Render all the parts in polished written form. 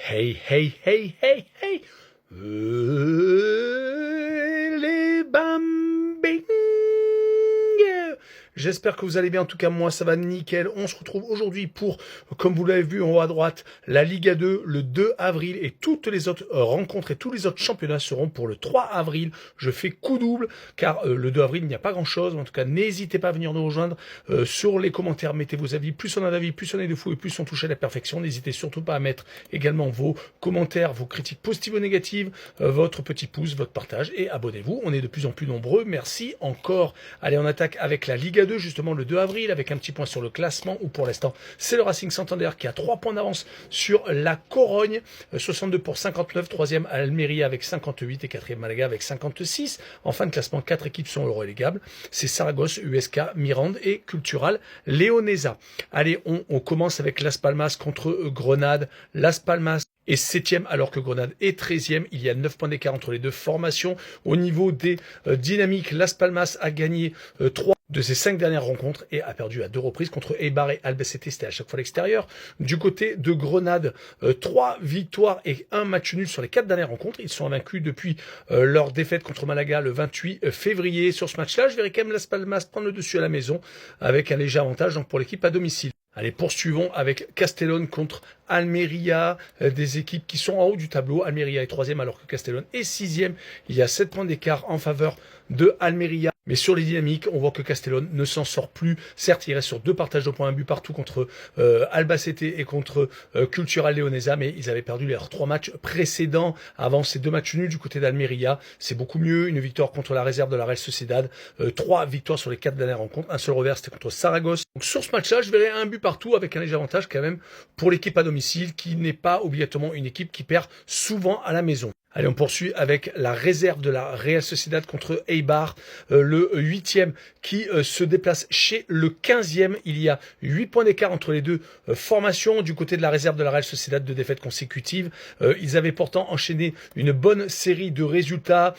Hey, hey, hey, hey, hey. Les bambins. J'espère que vous allez bien. En tout cas, moi, ça va nickel. On se retrouve aujourd'hui pour, comme vous l'avez vu en haut à droite, la Liga 2 le 2 avril. Et toutes les autres rencontres et tous les autres championnats seront pour le 3 avril. Je fais coup double, car le 2 avril, il n'y a pas grand-chose. En tout cas, n'hésitez pas à venir nous rejoindre sur les commentaires. Mettez vos avis. Plus on a d'avis, plus on est de fou et plus on touche à la perfection. N'hésitez surtout pas à mettre également vos commentaires, vos critiques positives ou négatives, votre petit pouce, votre partage. Et abonnez-vous. On est de plus en plus nombreux. Merci encore. Allez, on attaque avec la Liga 2, justement le 2 avril, avec un petit point sur le classement, où pour l'instant, c'est le Racing Santander qui a 3 points d'avance sur la Corogne, 62 pour 59, 3e Almeria avec 58 et 4e Malaga avec 56. En fin de classement, 4 équipes sont relégables. C'est Saragosse, USK, Mirande et Cultural Leonesa. Allez, on commence avec Las Palmas contre Grenade. Las Palmas est 7e alors que Grenade est 13e. Il y a 9 points d'écart entre les deux formations. Au niveau des dynamiques, Las Palmas a gagné 3 de ses 5 dernières rencontres et a perdu à 2 reprises contre Eibar et Albacete, c'était à chaque fois l'extérieur. Du côté de Grenade, 3 victoires et 1 match nul sur les 4 dernières rencontres. Ils sont invaincus depuis leur défaite contre Malaga le 28 février. Sur ce match-là, je verrai quand même Las Palmas prendre le dessus à la maison avec un léger avantage donc pour l'équipe à domicile. Allez, poursuivons avec Castellón contre Almeria, des équipes qui sont en haut du tableau. Almeria est 3e alors que Castellón est 6e. Il y a 7 points d'écart en faveur de Almeria. Mais sur les dynamiques, on voit que Castellón ne s'en sort plus. Certes, il reste sur 2 partages de points, un but partout contre Albacete et contre Cultural Leonesa, mais ils avaient perdu leurs 3 matchs précédents avant ces 2 matchs nuls du côté d'Almeria. C'est beaucoup mieux. Une victoire contre la réserve de la Real Sociedad, 3 victoires sur les 4 dernières rencontres. Un seul revers, c'était contre Saragosse. Donc sur ce match-là, je verrai un but partout avec un léger avantage quand même pour l'équipe à domicile, qui n'est pas obligatoirement une équipe qui perd souvent à la maison. Allez, on poursuit avec la réserve de la Real Sociedad contre Eibar, le 8e qui se déplace chez le 15e. Il y a 8 points d'écart entre les deux formations. Du côté de la réserve de la Real Sociedad, 2 défaites consécutives. Ils avaient pourtant enchaîné une bonne série de résultats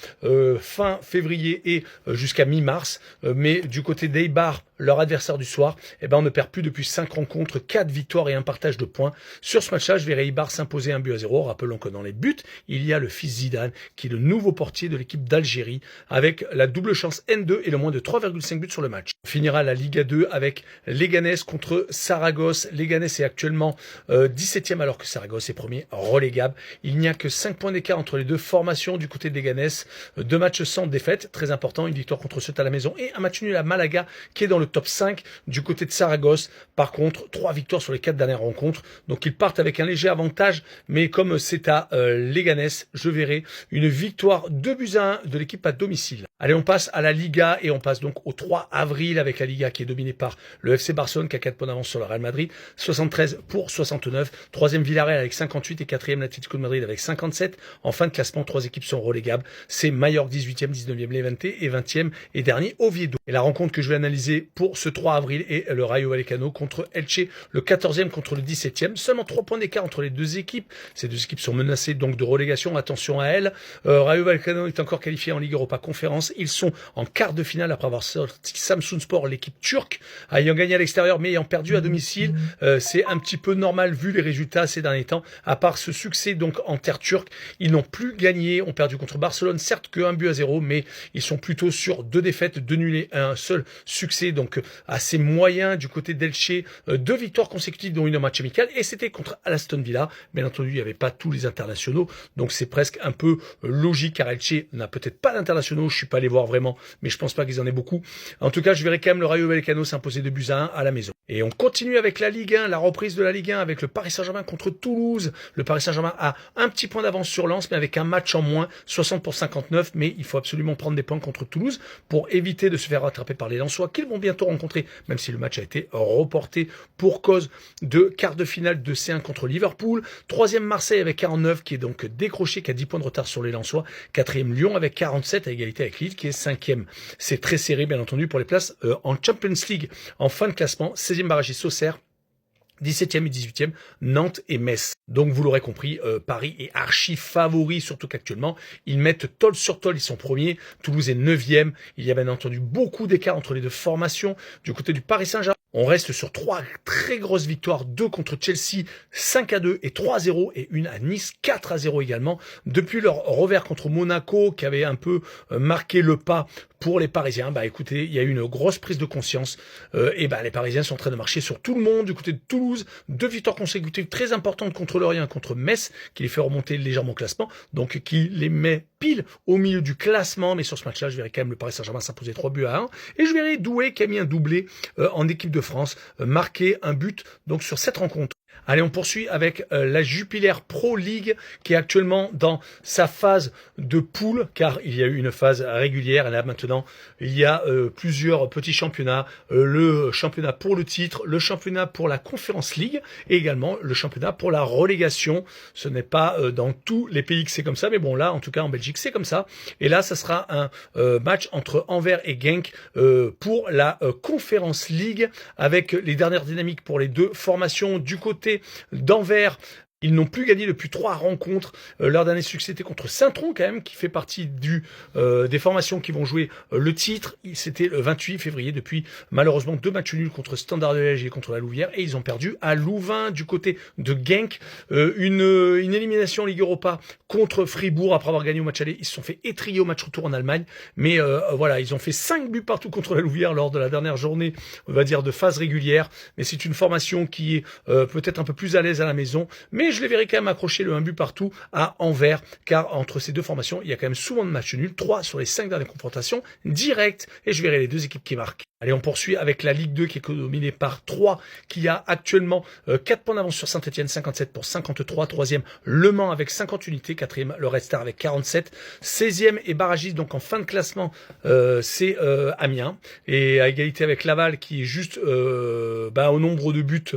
fin février et jusqu'à mi-mars. Mais du côté d'Eibar, leur adversaire du soir, on ne perd plus depuis 5 rencontres, 4 victoires et un partage de points. Sur ce match-là, je verrai Eibar s'imposer 1-0. Rappelons que dans les buts, il y a le fils Zidane, qui est le nouveau portier de l'équipe d'Algérie, avec la double chance N2 et le moins de 3,5 buts sur le match. On finira la Liga 2 avec Leganés contre Saragosse. Leganés est actuellement 17e alors que Saragosse est premier relégable. Il n'y a que 5 points d'écart entre les deux formations du côté de Leganés. 2 matchs sans défaite, très important, une victoire contre Ceuta à la maison et un match nul à Malaga qui est dans le top 5 du côté de Saragosse. Par contre, 3 victoires sur les 4 dernières rencontres. Donc ils partent avec un léger avantage, mais comme c'est à Leganés, je verrai une victoire 2-1 de l'équipe à domicile. Allez, on passe à la Liga et on passe donc au 3 avril avec la Liga qui est dominée par le FC Barcelone qui a 4 points d'avance sur le Real Madrid, 73 pour 69. 3e Villarreal avec 58 et 4e l'Atlético de Madrid avec 57. En fin de classement, 3 équipes sont relégables. C'est Mallorca 18e, 19e Levante et 20e et dernier Oviedo. Et la rencontre que je vais analyser pour ce 3 avril est le Rayo Vallecano contre Elche, le 14e contre le 17e. Seulement 3 points d'écart entre les deux équipes. Ces deux équipes sont menacées donc de relégation. Attention à elles. Rayo Vallecano est encore qualifié en Ligue Europa Conférence. Ils sont en quart de finale après avoir sorti Samsunspor, l'équipe turque, ayant gagné à l'extérieur mais ayant perdu à domicile. C'est un petit peu normal vu les résultats ces derniers temps. À part ce succès donc en terre turque, ils n'ont plus gagné. Ont perdu contre Barcelone, certes que 1-0, mais ils sont plutôt sur 2 défaites, 2 nuls et un seul succès, donc assez moyen du côté d'Elche. 2 victoires consécutives dont une en match amical et c'était contre Aston Villa. Bien entendu, il n'y avait pas tous les internationaux, donc c'est presque un peu logique car Elche n'a peut-être pas d'internationaux. Je suis pas allé voir vraiment, mais je pense pas qu'ils en aient beaucoup. En tout cas, je verrai quand même le Rayo Vallecano s'imposer 2-1 à la maison. Et on continue avec la Ligue 1, la reprise de la Ligue 1 avec le Paris Saint-Germain contre Toulouse. Le Paris Saint-Germain a un petit point d'avance sur Lens, mais avec un match en moins, 60 pour 59. Mais il faut absolument prendre des points contre Toulouse pour éviter de se faire rattraper par les Lensois qu'ils vont bientôt rencontrer, même si le match a été reporté pour cause de quart de finale de C1 contre Liverpool. 3e Marseille avec 49 qui est donc décroché, qui a 10 points de retard sur les Lensois. 4e Lyon avec 47 à égalité avec Lille qui est 5e. C'est très serré bien entendu pour les places en Champions League. En fin de classement, 16e barragiste Auxerre, 17e et 18e, Nantes et Metz. Donc vous l'aurez compris, Paris est archi favori, surtout qu'actuellement, ils mettent tôle sur tôle, ils sont premiers. Toulouse est 9e. Il y a bien entendu beaucoup d'écart entre les deux formations. Du côté du Paris Saint-Germain, On reste sur 3 très grosses victoires, 2 contre Chelsea, 5-2 et 3-0, et une à Nice, 4-0 également. Depuis leur revers contre Monaco, qui avait un peu marqué le pas pour les Parisiens, bah écoutez, il y a eu une grosse prise de conscience, et bah les Parisiens sont en train de marcher sur tout le monde. Du côté de Toulouse, 2 victoires consécutives très importantes contre Lorient, contre Metz, qui les fait remonter légèrement au classement, donc qui les met pile au milieu du classement. Mais sur ce match-là, je verrai quand même le Paris Saint-Germain s'imposer 3-1, et je verrai Doué qui a mis un doublé en équipe de France, marquer un but donc sur cette rencontre. Allez, on poursuit avec la Jupiler Pro League, qui est actuellement dans sa phase de poule, car il y a eu une phase régulière, et là maintenant il y a plusieurs petits championnats, le championnat pour le titre, le championnat pour la Conference League, et également le championnat pour la relégation. Ce n'est pas dans tous les pays que c'est comme ça, mais bon, là en tout cas en Belgique c'est comme ça. Et là ça sera un match entre Anvers et Genk pour la Conference League, avec les dernières dynamiques pour les deux formations. Du côté d'Anvers, ils n'ont plus gagné depuis 3 rencontres. Leur dernier succès était contre Saint-Tron, quand même, qui fait partie des formations qui vont jouer le titre. C'était le 28 février. Depuis, malheureusement, 2 matchs nuls contre Standard de Liège et contre la Louvière. Et ils ont perdu à Louvain. Du côté de Genk, une élimination en Ligue Europa contre Fribourg. Après avoir gagné au match aller, ils se sont fait étriller au match retour en Allemagne. Mais voilà, ils ont fait 5 buts partout contre la Louvière lors de la dernière journée, on va dire, de phase régulière. Mais c'est une formation qui est peut-être un peu plus à l'aise à la maison. Mais je les verrai quand même accrocher le 1 but partout à Anvers, car entre ces deux formations, il y a quand même souvent de matchs nuls, 3 sur les 5 dernières confrontations directes, et je verrai les 2 équipes qui marquent. Allez, on poursuit avec la Ligue 2 qui est dominée par 3, qui a actuellement 4 points d'avance sur Saint-Etienne, 57 pour 53. 3e, Le Mans avec 50 unités. 4e, le Red Star avec 47. 16e et barragiste, donc en fin de classement, c'est Amiens. Et à égalité avec Laval, qui est juste au nombre de buts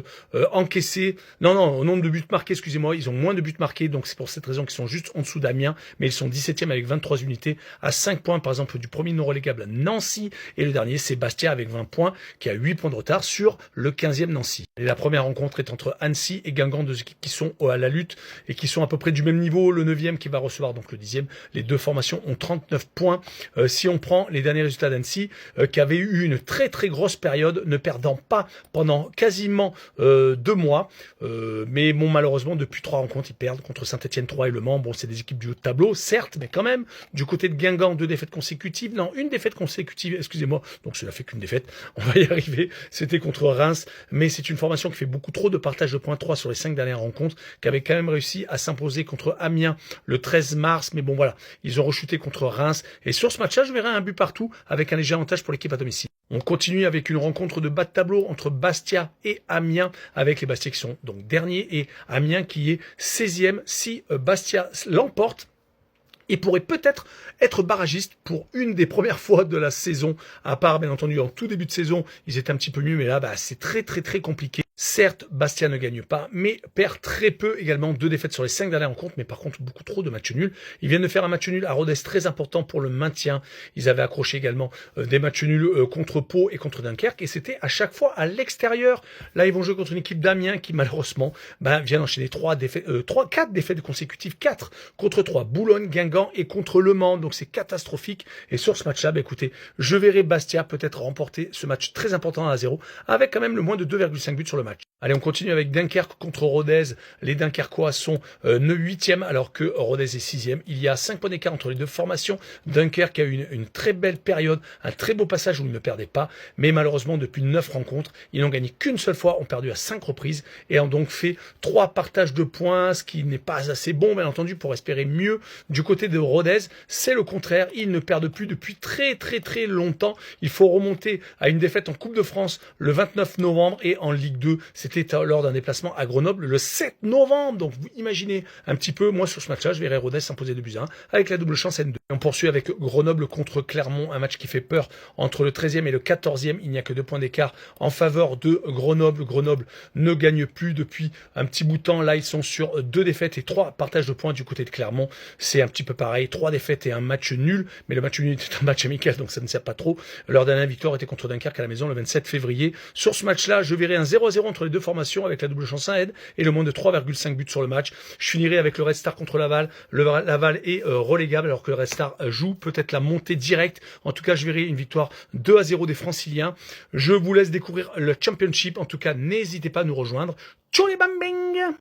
encaissés. Non, au nombre de buts marqués, excusez-moi. Ils ont moins de buts marqués, donc c'est pour cette raison qu'ils sont juste en dessous d'Amiens. Mais ils sont 17e avec 23 unités, à 5 points, par exemple, du premier non relégable Nancy. Et le dernier, c'est Bastia avec 20 points, qui a 8 points de retard sur le 15e Nancy. Et la première rencontre est entre Annecy et Guingamp, 2 équipes qui sont à la lutte et qui sont à peu près du même niveau. Le 9e qui va recevoir donc le 10e. Les 2 formations ont 39 points. Si on prend les derniers résultats d'Annecy, qui avait eu une très très grosse période, ne perdant pas pendant quasiment 2 mois. Mais bon, malheureusement, depuis 3 rencontres, ils perdent contre Saint-Etienne, 3 et Le Mans. Bon, c'est des équipes du haut de tableau, certes, mais quand même. Du côté de Guingamp, 2 défaites consécutives. Non, une défaite consécutive, excusez-moi. Donc cela fait qu'une défaite, on va y arriver, c'était contre Reims, mais c'est une formation qui fait beaucoup trop de partage de points, 3 sur les 5 dernières rencontres, qui avait quand même réussi à s'imposer contre Amiens le 13 mars, mais bon voilà, ils ont rechuté contre Reims, et sur ce match-là, je verrai un but partout, avec un léger avantage pour l'équipe à domicile. On continue avec une rencontre de bas de tableau entre Bastia et Amiens, avec les Bastia qui sont donc derniers, et Amiens qui est 16e, si Bastia l'emporte, et pourrait peut-être être barragiste pour une des premières fois de la saison, à part bien entendu en tout début de saison, ils étaient un petit peu mieux, mais là c'est très très très compliqué. Certes, Bastia ne gagne pas, mais perd très peu également, 2 défaites sur les 5 dernières rencontres, mais par contre beaucoup trop de matchs nuls. Ils viennent de faire un match nul à Rodez très important pour le maintien. Ils avaient accroché également des matchs nuls contre Pau et contre Dunkerque, et c'était à chaque fois à l'extérieur. Là, ils vont jouer contre une équipe d'Amiens qui malheureusement vient d'enchaîner 4 défaites consécutives, 4 contre 3, Boulogne, Guingamp et contre Le Mans, donc c'est catastrophique. Et sur ce match-là, écoutez, je verrai Bastia peut-être remporter ce match très important à 0, avec quand même le moins de 2,5 buts sur le match. Allez, on continue avec Dunkerque contre Rodez. Les Dunkerquois sont 8e alors que Rodez est 6e. Il y a 5 points d'écart entre les 2 formations. Dunkerque a eu une très belle période, un très beau passage où ils ne perdaient pas. Mais malheureusement, depuis 9 rencontres, ils n'ont gagné qu'une seule fois, ont perdu à 5 reprises et ont donc fait 3 partages de points, ce qui n'est pas assez bon, bien entendu, pour espérer mieux. Du côté de Rodez, c'est le contraire. Ils ne perdent plus depuis très très très longtemps. Il faut remonter à une défaite en Coupe de France le 29 novembre et en Ligue 2, c'était lors d'un déplacement à Grenoble le 7 novembre. Donc vous imaginez un petit peu, moi sur ce match-là, je verrai Rodez s'imposer 2-1 avec la double chance N2. Et on poursuit avec Grenoble contre Clermont, un match qui fait peur entre le 13e et le 14e. Il n'y a que 2 points d'écart en faveur de Grenoble. Grenoble ne gagne plus depuis un petit bout de temps. Là, ils sont sur 2 défaites et 3 partages de points du côté de Clermont. C'est un petit peu pareil, 3 défaites et un match nul. Mais le match nul était un match amical, donc ça ne sert pas trop. Leur dernière victoire était contre Dunkerque à la maison le 27 février. Sur ce match-là, je verrai un 0-0 3-0 entre les deux formations avec la double chance 1 aide et le moins de 3,5 buts sur le match. Je finirai avec le Red Star contre Laval. Laval est relégable alors que le Red Star joue peut-être la montée directe. En tout cas, je verrai une victoire 2-0 des Franciliens. Je vous laisse découvrir le Championship. En tout cas, n'hésitez pas à nous rejoindre. Tchou les bambing!